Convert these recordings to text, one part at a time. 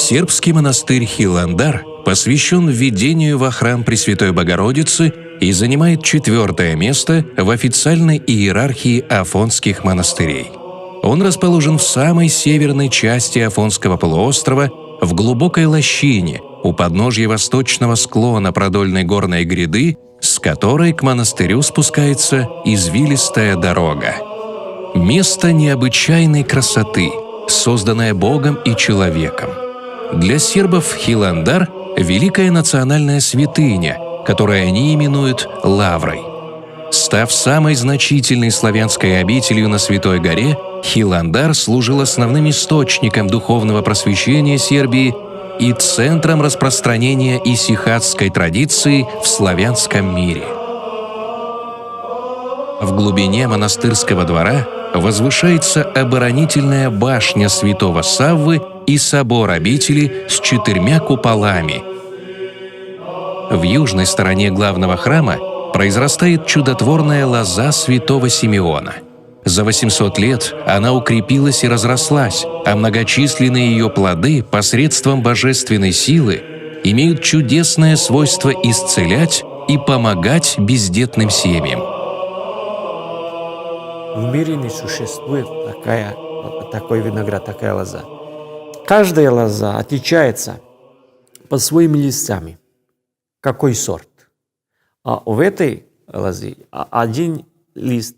Сербский монастырь Хиландар посвящен введению во храм Пресвятой Богородицы и занимает 4-е место в официальной иерархии афонских монастырей. Он расположен в самой северной части Афонского полуострова, в глубокой лощине, у подножья восточного склона продольной горной гряды, с которой к монастырю спускается извилистая дорога. Место необычайной красоты, созданное Богом и человеком. Для сербов Хиландар – великая национальная святыня, которую они именуют Лаврой. Став самой значительной славянской обителью на Святой горе, Хиландар служил основным источником духовного просвещения Сербии и центром распространения исихатской традиции в славянском мире. В глубине монастырского двора возвышается оборонительная башня святого Саввы и собор обители с 4 куполами. В южной стороне главного храма произрастает чудотворная лоза святого Симеона. За 800 лет она укрепилась и разрослась, а многочисленные ее плоды посредством божественной силы имеют чудесное свойство исцелять и помогать бездетным семьям. В мире не существует такой виноград, такая лоза. Каждая лоза отличается по своим листьям, какой сорт. А в этой лозе один лист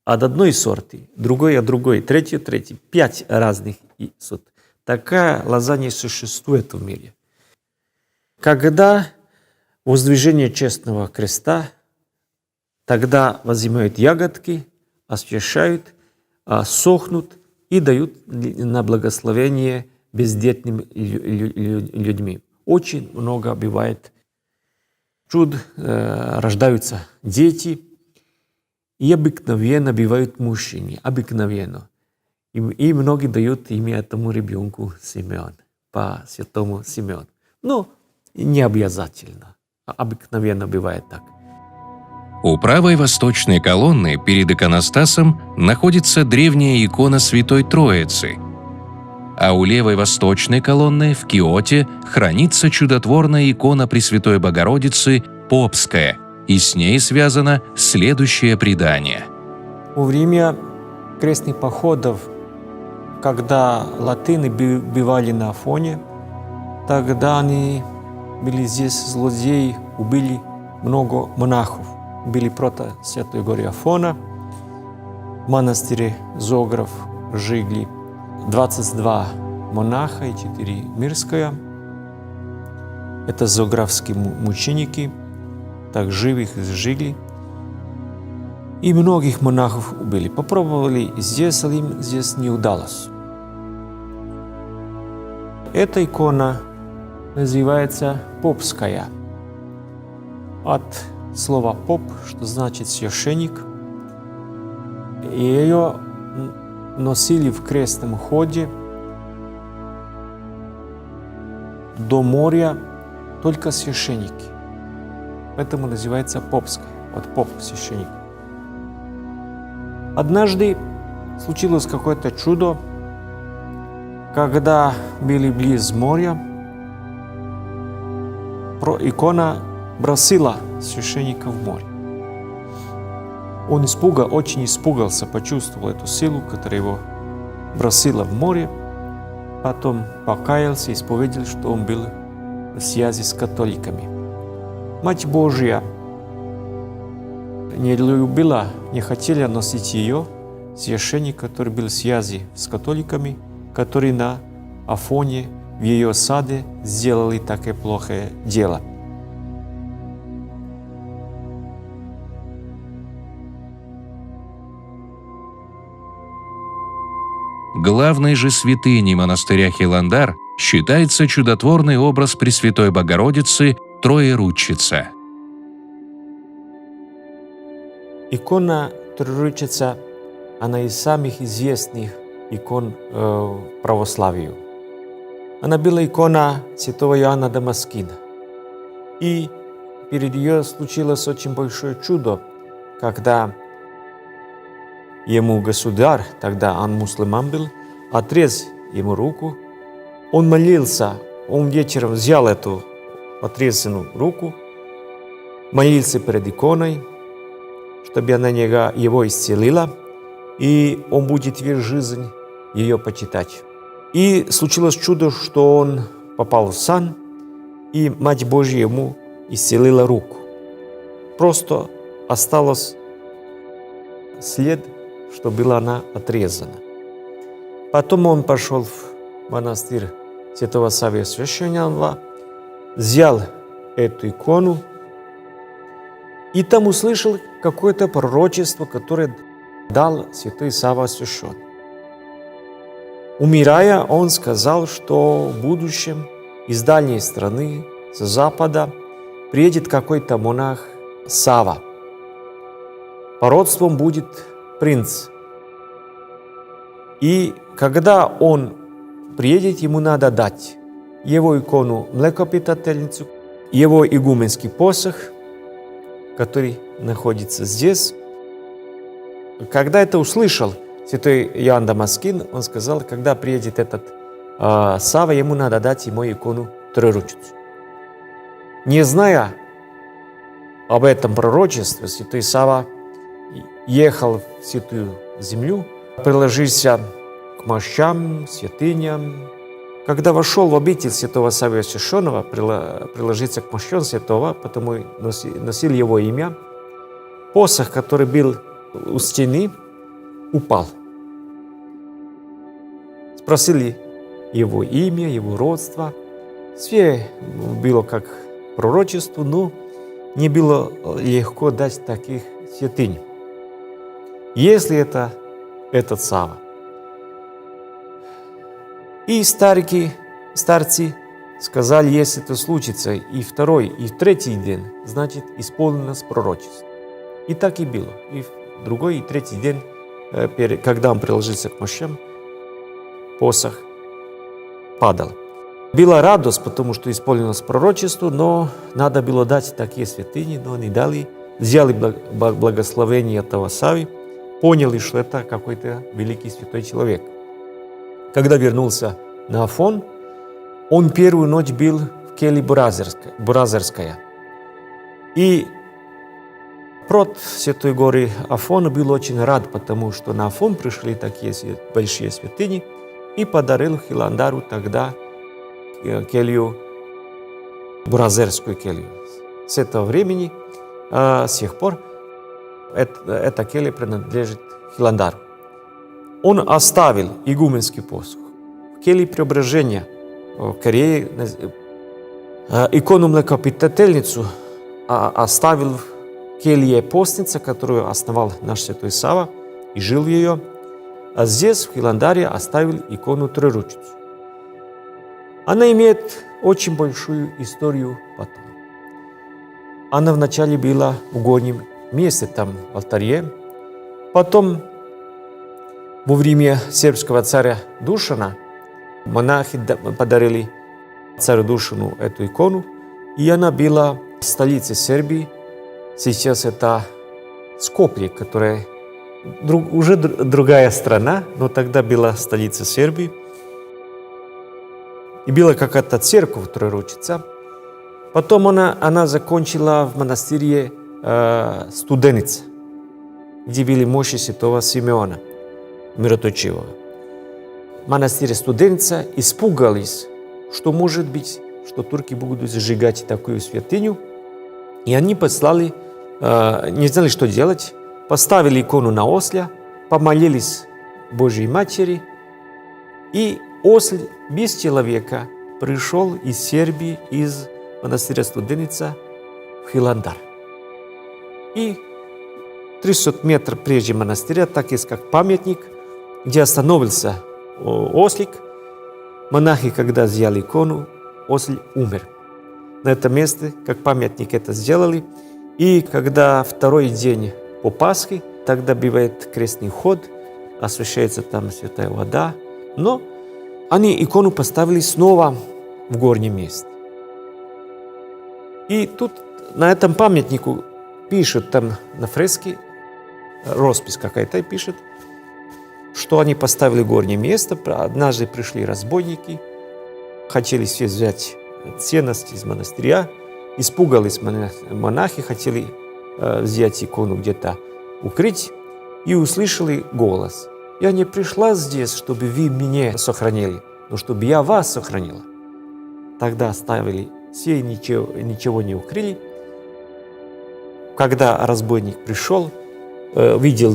от одной сорты, другой от другой, третий, 5 разных сорт. Такая лоза не существует в мире. Когда воздвижение честного креста, тогда возьмают ягодки, освещают, сохнут и дают на благословение бездетным людьми. Очень много бывает чуд, рождаются дети, и обыкновенно бывают мужчины, обыкновенно. И многие дают имя этому ребенку Симеон, по святому Симеону. Но не обязательно, обыкновенно бывает так. У правой восточной колонны перед иконостасом находится древняя икона Святой Троицы, а у левой восточной колонны в Киоте хранится чудотворная икона Пресвятой Богородицы Попская, и с ней связано следующее предание. Во время крестных походов, когда латыны бывали на Афоне, тогда они были здесь злодеи, убили много монахов. Были против Святой горы Афона. В монастыре Зограф жили 22 монаха и 4 мирская. Это зографские мученики, так живых жили. И многих монахов убили. Попробовали здесь, а им здесь не удалось. Эта икона называется Попская. От слова «поп», что значит «священник». И ее носили в крестном ходе до моря только священники. Поэтому называется Попская, от поп, священник. Однажды случилось какое-то чудо, когда были близ моря, икона бросила священника в море. Он очень испугался, почувствовал эту силу, которая его бросила в море. Потом покаялся и исповедал, что он был в связи с католиками. Мать Божья не любила, не хотела носить ее, священник, который был в связи с католиками, который на Афоне, в ее саде сделали такое плохое дело. Главной же святыней монастыря Хиландар считается чудотворный образ Пресвятой Богородицы Троеручица. Икона Троеручица, она из самых известных икон православия. Она была икона святого Иоанна Дамаскина. И перед ее случилось очень большое чудо, когда ему государь, тогда он мусульман был, отрез ему руку Он молился, он вечером взял эту отрезанную руку, молился перед иконой, чтобы она его исцелила, и он будет весь жизнь ее почитать. И случилось чудо, что он попал в сан, и Мать Божья ему исцелила руку. Просто осталось след, что была она отрезана. Потом он пошел в монастырь Святого Саввия Священного, взял эту икону и там услышал какое-то пророчество, которое дал святой Савва Священный. Умирая, он сказал, что в будущем из дальней страны, с запада, приедет какой-то монах Савва. По родству будет принц. И когда он приедет, ему надо дать его икону млекопитательницу, его игуменский посох, который находится здесь. Когда это услышал святой Иоанн Дамаскин, он сказал, когда приедет этот Савва, ему надо дать ему икону Троеручицу. Не зная об этом пророчестве, святой Савва ехал в Святую Землю, приложился к мощам, святыням. Когда вошел в обитель святого Саввия Священного, приложиться к мощам святого, потому носил его имя, посох, который был у стены, упал. Спросили его имя, его родство. Все было как пророчество, но не было легко дать таких святынь. Если это этот Савва. И старцы сказали, если это случится и второй, и третий день, значит, исполнилось пророчество. И так и было. И в другой, и третий день, когда он приложился к мощам, посох падал. Была радость, потому что исполнилось пророчество, но надо было дать такие святыни, но они дали, взяли благословение этого Саввы, поняли, что это какой-то великий святой человек. Когда вернулся на Афон, он первую ночь был в келье Буразерская. И прот Святой горы Афона был очень рад, потому что на Афон пришли такие большие святыни, и подарил Хиландару тогда келью, Буразерскую келью. С этого времени, с тех пор, эта келья принадлежит Хиландару. Он оставил игуменский посох в келье Преображения в Корее, икону млекопитательницу оставил в келье постница, которую основал наш святой Савва и жил в ее, а здесь, в Хиландаре, оставил икону Троеручицу. Она имеет очень большую историю потом. Она вначале была в горнем месте, там в алтаре, потом во время сербского царя Душана монахи подарили царю Душану эту икону, и она была в столице Сербии. Сейчас это Скопье, которая уже другая страна, но тогда была столица Сербии. И была какая-то церковь Троеручица. Потом она закончила в монастыре Студеница, где были мощи святого Симеона Мироточивого. Монастырь Студеница испугались, что может быть, что турки будут сжигать такую святыню. И они послали, не знали, что делать, поставили икону на осля, помолились Божьей Матери, и осль без человека пришел из Сербии, из монастыря Студеница в Хиландар. И 300 метров прежде монастыря, так есть как памятник, где остановился ослик. Монахи, когда взяли икону, осль умер. На этом месте, как памятник, это сделали. И когда второй день по Пасхе, тогда бывает крестный ход, освящается там святая вода. Но они икону поставили снова в горнем месте. И тут на этом памятнику пишут там на фреске, роспись какая-то пишет, что они поставили горнее место, однажды пришли разбойники, хотели все взять ценности из монастыря. Испугались монахи, хотели взять икону где-то укрыть, и услышали голос: «Я не пришла здесь, чтобы вы меня сохранили, но чтобы я вас сохранила». Тогда оставили все и ничего не укрыли. Когда разбойник пришел, видел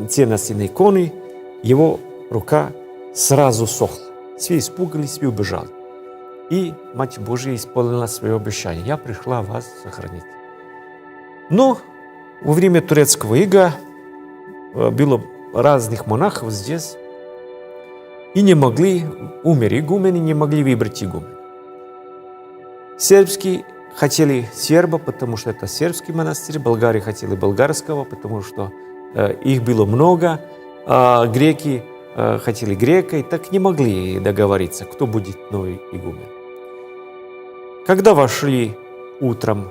ценности на иконы, его рука сразу сохла. Все испугались, все убежали. И Мать Божия исполнила свое обещание: «Я пришла вас сохранить». Но во время турецкого ига было разных монахов здесь, и не могли, умер игумен, и не могли выбрать игумена. Сербские хотели серба, потому что это сербский монастырь, болгари хотели болгарского, потому что их было много, а греки хотели грека, и так не могли договориться, кто будет новый игумен. Когда вошли утром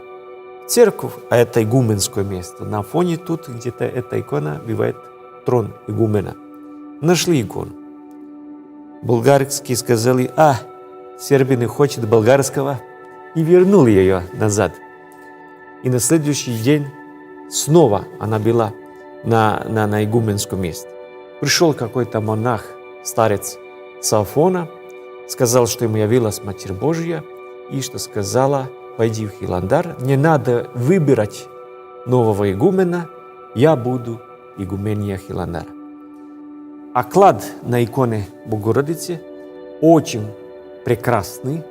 в церковь, а это игуменское место, на фоне тут где-то эта икона бывает трон игумена, нашли икону. Болгарские сказали: сербы не хотят болгарского, и вернули ее назад. И на следующий день снова она была на игуменском месте. Пришел какой-то монах, старец с Афона, сказал, что ему явилась Матерь Божья, и что сказала: «Пойди в Хиландар, не надо выбирать нового игумена, я буду игуменья Хиландара». А клад на иконе Богородицы очень прекрасный.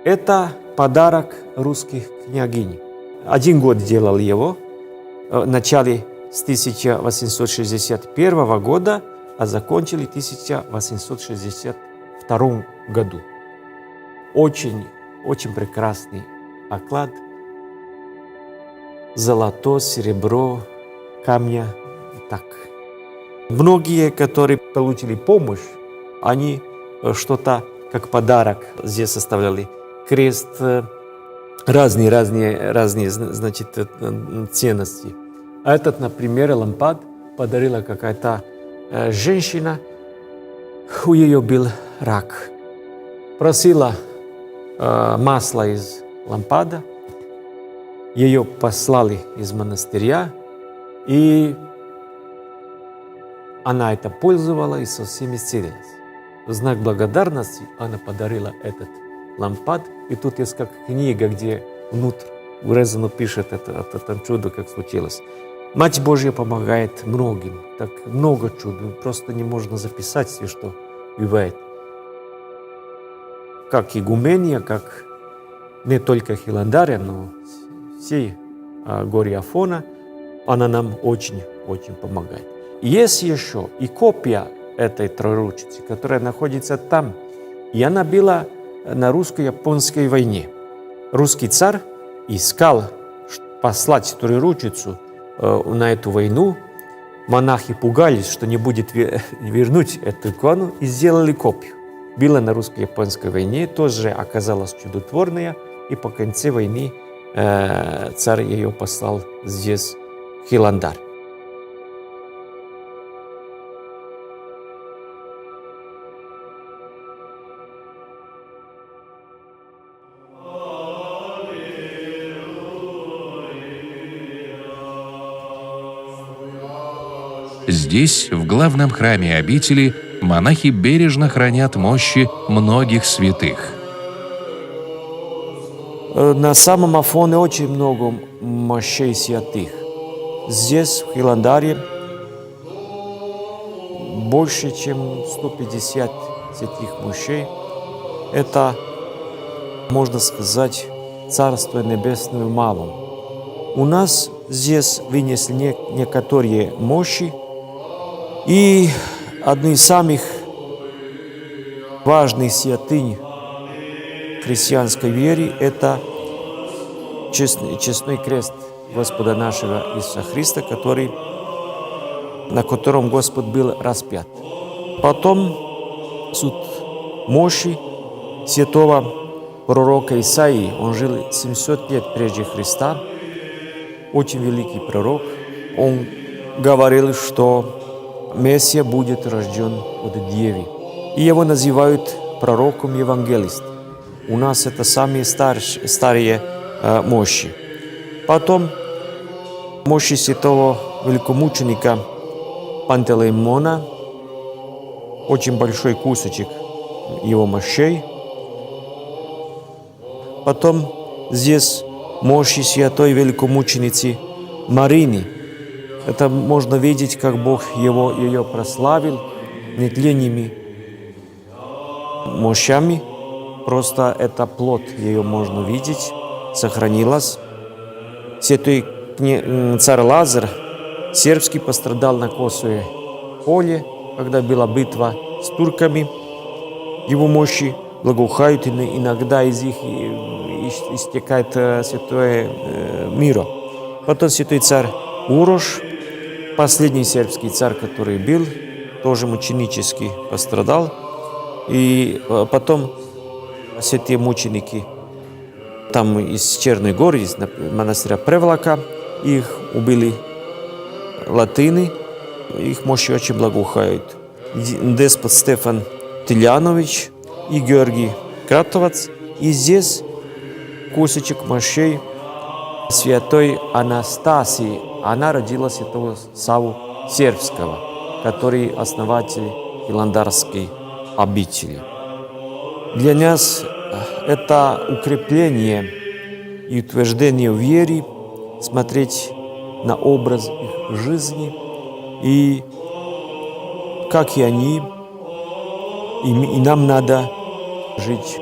Это подарок русских княгинь. 1 год делал его, в начале с 1861 года, а закончили в 1862 году. Очень прекрасный оклад. Золото, серебро, камня. Так. Многие, которые получили помощь, они что-то как подарок здесь оставляли. Крест, разные, значит, ценности. А этот, например, лампад подарила какая-то женщина, у нее был рак. Просила масло из лампада, ее послали из монастыря, и она это пользовалась и совсем исцелилась. В знак благодарности она подарила этот лампад, и тут есть как книга, где внутрь урезано пишет это чудо, как случилось. Мать Божья помогает многим, так много чуд, просто не можно записать все, что бывает. Как игумения, как не только Хиландария, но всей горе Афона, она нам очень помогает. Есть еще и копия этой Троеручицы, которая находится там, и она была на русско-японской войне. Русский царь искал послать Троеручицу на эту войну. Монахи пугались, что не будет вернуть эту икону, и сделали копию. Была на русско-японской войне, тоже оказалась чудотворная, и по концу войны царь ее послал здесь, в Хиландар. Здесь, в главном храме обители, монахи бережно хранят мощи многих святых. На самом Афоне очень много мощей святых. Здесь, в Хиландаре, больше, чем 150 святых мощей. Это, можно сказать, Царство Небесное в малом. У нас здесь вынесли некоторые мощи, и одни из самых важных святынь христианской веры – это честной крест Господа нашего Иисуса Христа, на котором Господь был распят. Потом суд мощи святого пророка Исаии. Он жил 700 лет прежде Христа. Очень великий пророк. Он говорил, что Мессия будет рожден от Девы. И его называют пророком и евангелистом. У нас это самые старые мощи. Потом мощи святого великомученика Пантелеймона, очень большой кусочек его мощей. Потом здесь мощи святой великомученицы Марины. Это можно видеть, как Бог ее прославил нетленными мощами. Просто это плод ее можно видеть, сохранилась. Святой царь Лазарь сербский пострадал на Косове поле, когда была битва с турками. Его мощи благоухают, и иногда из них истекает святое миро. Потом святой царь Урош, последний сербский царь, который был, тоже мученически пострадал. И потом святые мученики там из Черной горы, из монастыря Превлака, их убили латыны, их мощи очень благоухают. Деспот Стефан Тилянович и Георгий Кратовец. И здесь кусочек мощей святой Анастасии. Она родила святого Савву Сербского, который основатель Хиландарской обители. Для нас это укрепление и утверждение в вере, смотреть на образ их жизни, и как и они, и нам надо жить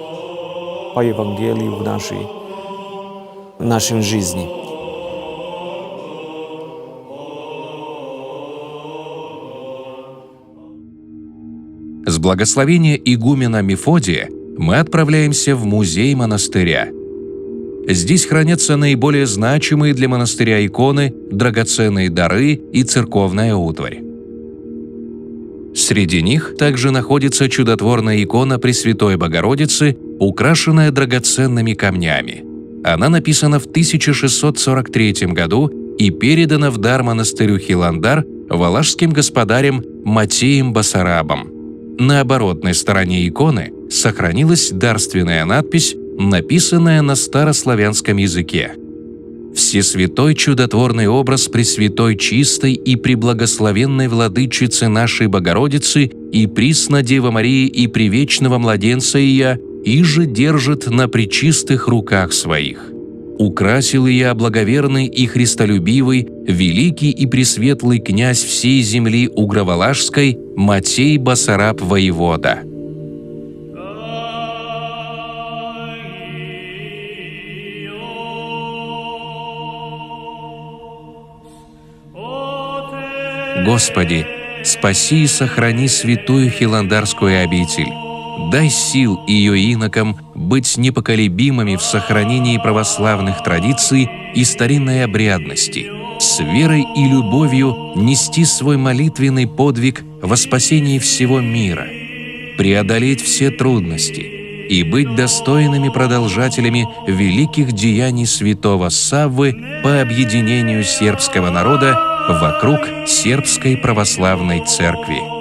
по Евангелию в нашей жизни. С благословения игумена Мефодия мы отправляемся в музей монастыря. Здесь хранятся наиболее значимые для монастыря иконы, драгоценные дары и церковная утварь. Среди них также находится чудотворная икона Пресвятой Богородицы, украшенная драгоценными камнями. Она написана в 1643 году и передана в дар монастырю Хиландар валашским господарем Матеем Басарабом. На оборотной стороне иконы сохранилась дарственная надпись, написанная на старославянском языке. Всесвятой чудотворный образ Пресвятой чистой и преблагословенной Владычицы нашей Богородицы и присно Девы Марии и привечного младенца Ия иже держит на пречистых руках своих. Украсил Ия благоверный и христолюбивый, великий и пресветлый князь всей земли Угровалашской Матей Басараб воевода. Господи, спаси и сохрани святую Хиландарскую обитель. Дай сил ее инокам быть непоколебимыми в сохранении православных традиций и старинной обрядности, с верой и любовью нести свой молитвенный подвиг во спасении всего мира, преодолеть все трудности и быть достойными продолжателями великих деяний святого Саввы по объединению сербского народа вокруг Сербской православной церкви.